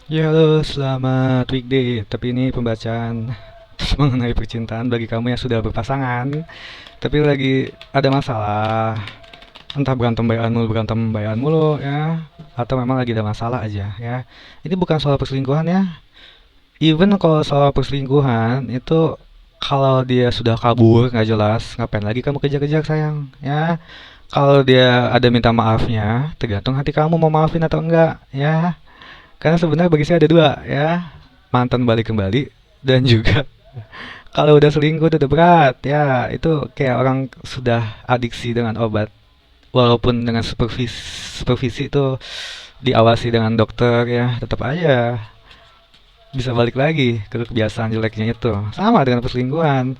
Ya halo, selamat weekday. Tapi ini pembacaan mengenai percintaan bagi kamu yang sudah berpasangan, tapi lagi ada masalah. Entah berantem bayan mulu ya, atau memang lagi ada masalah aja ya. Ini bukan soal perselingkuhan ya. Even kalau soal perselingkuhan itu kalau dia sudah kabur nggak jelas, ngapain lagi kamu kejar-kejar sayang ya. Kalau dia ada minta maafnya, tergantung hati kamu mau maafin atau enggak ya. Karena sebenarnya bagi saya ada dua ya, mantan balik kembali dan juga kalau udah selingkuh itu udah berat ya, itu kayak orang sudah adiksi dengan obat. Walaupun dengan supervisi itu diawasi dengan dokter ya, tetap aja bisa balik lagi ke kebiasaan jeleknya itu. Sama dengan perselingkuhan.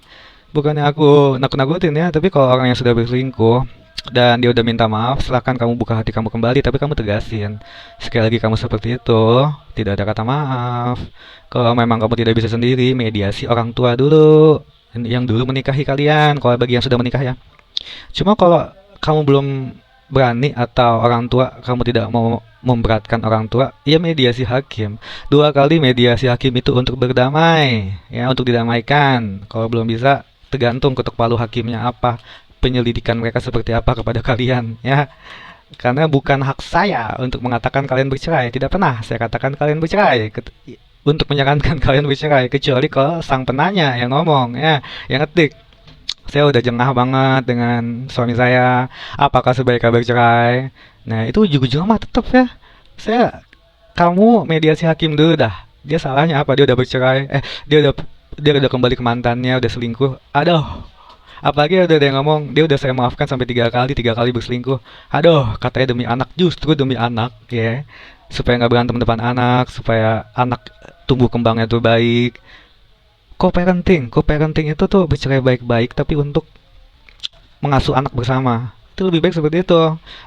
Bukannya aku nakut-nakutin ya, tapi kalau orang yang sudah berselingkuh dan dia udah minta maaf, silahkan kamu buka hati kamu kembali, tapi kamu tegasin. Sekali lagi kamu seperti itu, tidak ada kata maaf. Kalau memang kamu tidak bisa sendiri, mediasi orang tua dulu, yang dulu menikahi kalian, kalau bagi yang sudah menikah ya. Cuma kalau kamu belum berani atau orang tua kamu tidak mau memberatkan orang tua, ya mediasi hakim. Dua kali mediasi hakim itu untuk berdamai, ya untuk didamaikan. Kalau belum bisa, tergantung ketuk palu hakimnya apa, penyelidikan mereka seperti apa kepada kalian, ya. Karena bukan hak saya untuk mengatakan kalian bercerai. Tidak pernah saya katakan kalian bercerai. Untuk menyarankan kalian bercerai, kecuali kalau sang penanya yang ngomong, ya, yang ngetik. Saya udah jengah banget dengan suami saya. Apakah sebaiknya bercerai? Nah, itu ujung-ujungnya mah tetap ya. Kamu mediasi hakim dulu dah. Dia salahnya apa? Dia udah bercerai. Dia udah kembali ke mantannya, udah selingkuh. Aduh, apalagi udah ada yang ngomong, dia udah saya maafkan sampai tiga kali berselingkuh. Aduh, katanya demi anak, justru demi anak, ya. Supaya nggak berantem depan anak, supaya anak tumbuh kembangnya tuh baik. Co-parenting itu tuh bercerai baik-baik tapi untuk mengasuh anak bersama. Itu lebih baik seperti itu.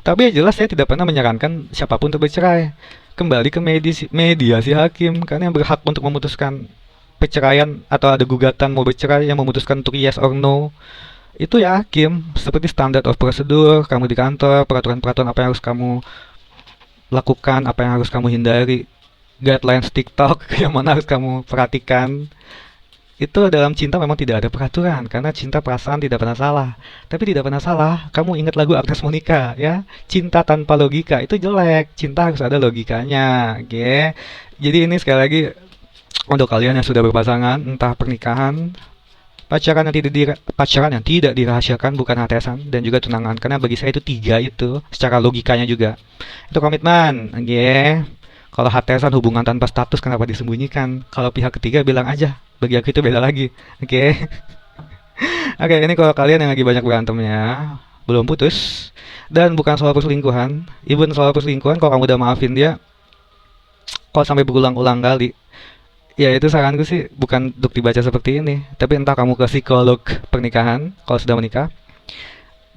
Tapi yang jelas saya tidak pernah menyarankan siapapun untuk bercerai. Kembali ke mediasi hakim karena yang berhak untuk memutuskan perceraian atau ada gugatan mau bercerai yang memutuskan untuk yes or no itu ya hakim. Seperti standard of procedure kamu di kantor, peraturan-peraturan apa yang harus kamu lakukan, apa yang harus kamu hindari, guidelines TikTok yang mana harus kamu perhatikan. Itu dalam cinta memang tidak ada peraturan karena cinta perasaan tidak pernah salah. Tapi tidak pernah salah. Kamu ingat lagu Agnes Monica ya? Cinta tanpa logika itu jelek. Cinta harus ada logikanya, oke? Jadi ini sekali lagi untuk kalian yang sudah berpasangan, entah pernikahan, pacaran yang tidak dirahasiakan bukan HTSan dan juga tunangan karena bagi saya itu tiga itu secara logikanya juga itu komitmen, oke? Kalau HTSan hubungan tanpa status kenapa disembunyikan? Kalau pihak ketiga bilang aja, bagi aku itu beda lagi, oke? Oke, ini kalau kalian yang lagi banyak berantemnya, belum putus, dan bukan soal perselingkuhan, even soal perselingkuhan, kalau kamu udah maafin dia, kalau sampai berulang-ulang kali, ya itu saranku sih bukan untuk dibaca seperti ini, tapi entah kamu ke psikolog pernikahan, kalau sudah menikah,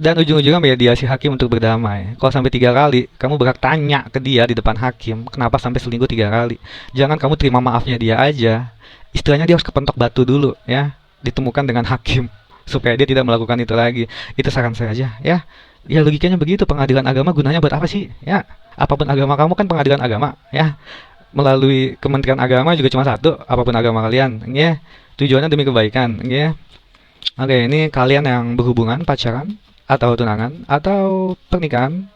dan ujung-ujungnya mediasi hakim untuk berdamai. Kalau sampai tiga kali, kamu berhak tanya ke dia di depan hakim, kenapa sampai selingkuh tiga kali. Jangan kamu terima maafnya dia aja. Istilahnya dia harus kepentok batu dulu, ya. Ditemukan dengan hakim, supaya dia tidak melakukan itu lagi. Itu saran saya aja, ya. Ya logikanya begitu, pengadilan agama gunanya buat apa sih? Ya, apapun agama kamu kan pengadilan agama, ya. Melalui Kementerian Agama juga cuma satu, apapun agama kalian, ya. Tujuannya demi kebaikan, ya. Oke, ini kalian yang berhubungan, pacaran, atau tunangan, atau pernikahan.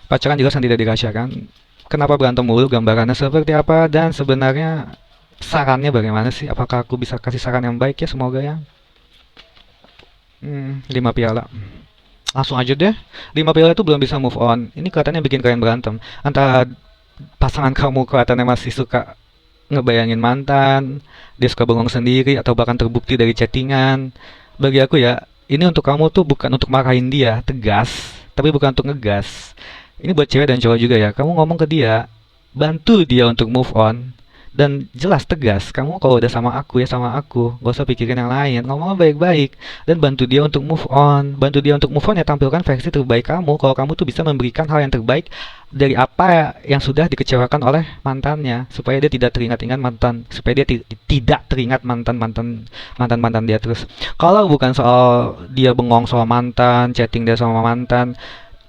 Pacaran juga tidak dirahasiakan. Kenapa berantem mulu, gambarannya seperti apa, dan sebenarnya sarannya bagaimana sih? Apakah aku bisa kasih saran yang baik ya, semoga ya. 5 piala. Langsung aja deh. 5 piala itu belum bisa move on. Ini kelihatannya bikin kalian berantem. Antara pasangan kamu kelihatannya masih suka ngebayangin mantan, dia suka bengong sendiri atau bahkan terbukti dari chattingan. Bagi aku ya, ini untuk kamu tuh bukan untuk marahin dia, tegas, tapi bukan untuk ngegas. Ini buat cewek dan cowok juga ya. Kamu ngomong ke dia, bantu dia untuk move on dan jelas tegas. Kamu kalau udah sama aku ya sama aku, gak usah pikirin yang lain. Ngomong baik-baik dan bantu dia untuk move on. Bantu dia untuk move on ya tampilkan versi terbaik kamu. Kalau kamu tuh bisa memberikan hal yang terbaik dari apa yang sudah dikecewakan oleh mantannya supaya dia tidak teringat-ingat mantan, supaya dia tidak teringat mantan dia terus. Kalau bukan soal dia bengong soal mantan, chatting dia sama mantan,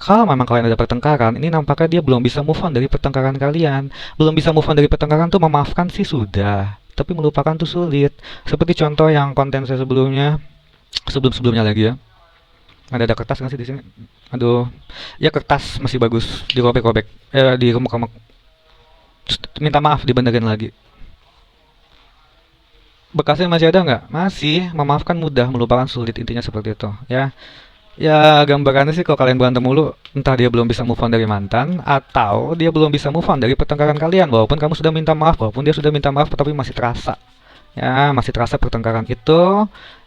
Kalau memang kalian ada pertengkaran, ini nampaknya dia belum bisa move on dari pertengkaran kalian. Belum bisa move on dari pertengkaran tuh memaafkan sih sudah, tapi melupakan tuh sulit. Seperti contoh yang konten saya sebelumnya, sebelum-sebelumnya lagi ya. Ada kertas nggak sih di sini? Aduh, ya kertas masih bagus, dirobek-robek, diremek-remek. Terus minta maaf dibenerin lagi. Bekasnya masih ada nggak? Masih, memaafkan mudah, melupakan sulit, intinya seperti itu ya. Ya gambarannya sih kalau kalian berantem mulu, entah dia belum bisa move on dari mantan, atau dia belum bisa move on dari pertengkaran kalian, walaupun kamu sudah minta maaf, walaupun dia sudah minta maaf, tapi masih terasa. Ya, masih terasa pertengkaran itu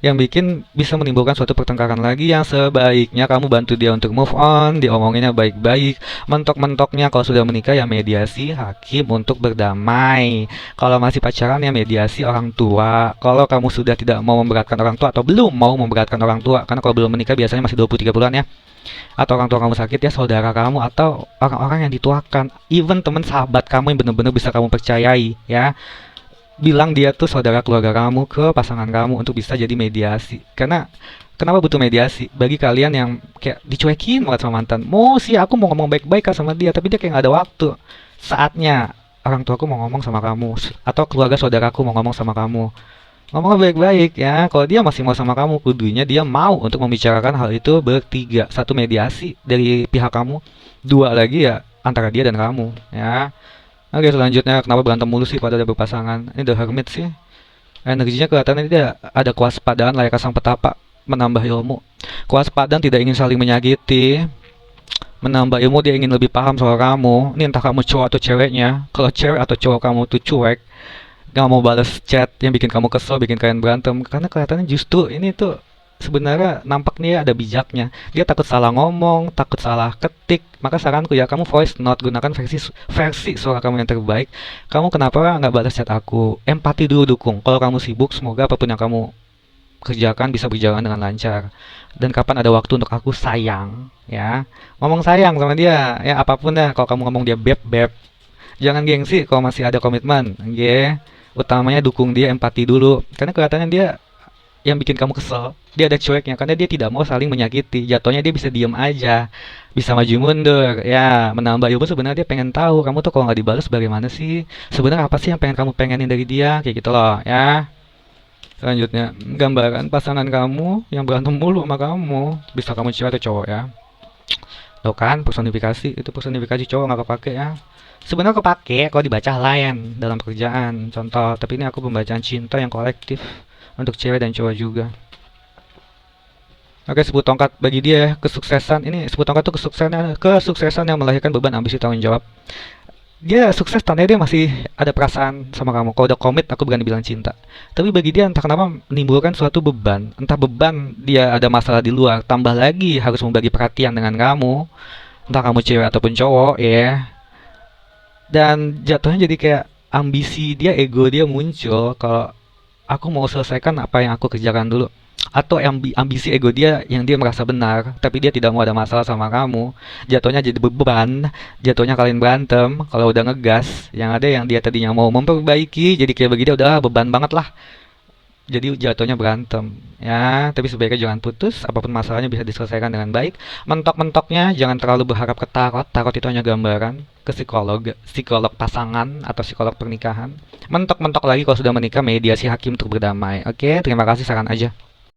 yang bikin bisa menimbulkan suatu pertengkaran lagi yang sebaiknya kamu bantu dia untuk move on, diomonginnya baik-baik. Mentok-mentoknya kalau sudah menikah ya mediasi hakim untuk berdamai. Kalau masih pacaran ya mediasi orang tua. Kalau kamu sudah tidak mau memberatkan orang tua atau belum mau memberatkan orang tua, karena kalau belum menikah biasanya masih 23 bulan ya. Atau orang tua kamu sakit ya, saudara kamu atau orang-orang yang dituakan, even teman sahabat kamu yang benar-benar bisa kamu percayai ya, bilang dia tuh saudara keluarga kamu ke pasangan kamu untuk bisa jadi mediasi. Karena kenapa butuh mediasi? Bagi kalian yang kayak dicuekin banget sama mantan, mau sih aku mau ngomong baik-baik kan sama dia, tapi dia kayak nggak ada waktu. Saatnya orang tuaku mau ngomong sama kamu, atau keluarga saudaraku mau ngomong sama kamu. Ngomong baik-baik ya. Kalau dia masih mau sama kamu, kudunya dia mau untuk membicarakan hal itu bertiga. Satu mediasi dari pihak kamu, dua lagi ya antara dia dan kamu ya. Oke, selanjutnya kenapa berantem mulu sih pada ada berpasangan? Ini The Hermit sih. Energinya kelihatannya dia ada kewaspadaan layaknya sang petapa, menambah ilmu. Kewaspadaan tidak ingin saling menyakiti, menambah ilmu dia ingin lebih paham soal kamu. Ini entah kamu cowok atau ceweknya. Kalau cewek atau cowok kamu tuh cuek, gak mau balas chat yang bikin kamu kesel, bikin kalian berantem. Karena kelihatannya justru ini tuh sebenarnya nampak dia ada bijaknya. Dia takut salah ngomong, takut salah ketik. Maka saranku ya kamu voice note, gunakan versi suara kamu yang terbaik. Kamu kenapa nggak balas chat aku? Empati dulu, dukung. Kalau kamu sibuk, semoga apapun yang kamu kerjakan bisa berjalan dengan lancar. Dan kapan ada waktu untuk aku sayang, ya ngomong sayang sama dia, ya apapun dah. Kalau kamu ngomong dia beb beb, jangan gengsi kalau masih ada komitmen, oke? Utamanya dukung dia, empati dulu. Karena kelihatannya dia yang bikin kamu kesel, dia ada cueknya karena dia tidak mau saling menyakiti. Jatuhnya dia bisa diem aja, bisa maju mundur ya. Menambah ilmu sebenarnya dia pengen tahu kamu tuh kalau nggak dibalas bagaimana sih, sebenarnya apa sih yang pengen kamu pengenin dari dia, kayak gitu loh ya. Selanjutnya, gambaran pasangan kamu yang berantem mulu sama kamu, bisa kamu cewek atau cowok ya. Tuh kan, personifikasi itu, personifikasi cowok nggak kepake ya. Sebenarnya kepake kalau dibaca lain dalam pekerjaan contoh, tapi ini aku pembacaan cinta yang kolektif untuk cewek dan cowok juga. Oke, 10 tongkat bagi dia ya, kesuksesan. Ini 10 tongkat tuh kesuksesan yang melahirkan beban ambisi tanggung jawab. Dia sukses tandanya dia masih ada perasaan sama kamu. Kalau udah komit, aku berani bilang cinta. Tapi bagi dia entah kenapa menimbulkan suatu beban. Entah beban dia ada masalah di luar, tambah lagi harus membagi perhatian dengan kamu. Entah kamu cewek ataupun cowok ya. Dan jatuhnya jadi kayak ambisi dia, ego dia muncul kalau aku mau selesaikan apa yang aku kerjakan dulu. Atau ambisi ego dia yang dia merasa benar, tapi dia tidak mau ada masalah sama kamu. Jatuhnya jadi beban, jatuhnya kalian berantem. Kalau udah ngegas, yang ada yang dia tadinya mau memperbaiki, jadi kayak begini udah beban banget lah. Jadi jatuhnya berantem ya, tapi sebaiknya jangan putus, apapun masalahnya bisa diselesaikan dengan baik. Mentok-mentoknya jangan terlalu berharap ke tarot. Tarot itu hanya gambaran, ke psikolog, psikolog pasangan atau psikolog pernikahan. Mentok-mentok lagi kalau sudah menikah, mediasi hakim untuk berdamai. Oke, terima kasih, saran aja.